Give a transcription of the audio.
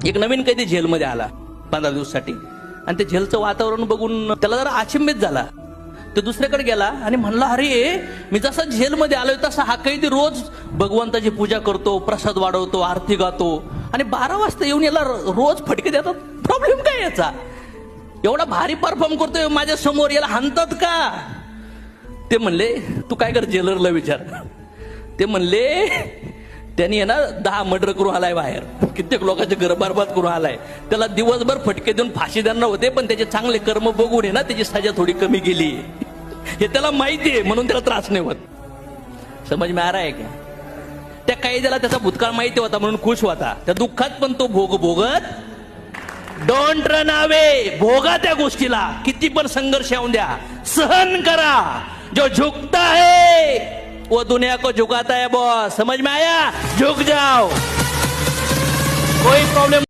एक नवीन कैदी जेलमध्ये आला 15 दिवसासाठी, आणि ते जेलचं वातावरण बघून त्याला जरा अचंबित झाला. तो दुसऱ्याकडे गेला आणि म्हणला, अरे मी जसा जेलमध्ये आलोय तसा हा कैदी रोज भगवंताची पूजा करतो, प्रसाद वाढवतो, आरती गातो, आणि 12 वाजता येऊन याला रोज फटके देतात. प्रॉब्लेम काय याचा? एवढा भारी परफॉर्म करतोय माझ्या समोर, याला हाणतात का? ते म्हणले, तू काय कर, जेलरला विचार. ते म्हणले, त्यांनी आहे ना 10 मर्डर करून आलाय बाहेर, कित्येक लोकांचे घर बरबाद करून आलाय. त्याला दिवसभर फटके देऊन फाशी देणार होते, पण त्याचे चांगले कर्म बघून आहे ना त्याची सजा थोडी कमी केली. हे त्याला माहिती आहे, म्हणून त्याला त्रास नाही होत. समज में आ रहा है क्या? त्या कैद्याला त्याचा भूतकाळ माहिती होता म्हणून खुश होता. त्या दुःखात पण तो भोगत. डोंट रन अवे, भोगा त्या गोष्टीला. किती पण संघर्ष येऊन द्या, सहन करा. जो झुकता है वो दुनिया को झुकाता है बॉस. समझ में आया? झुक जाओ, कोई प्रॉब्लम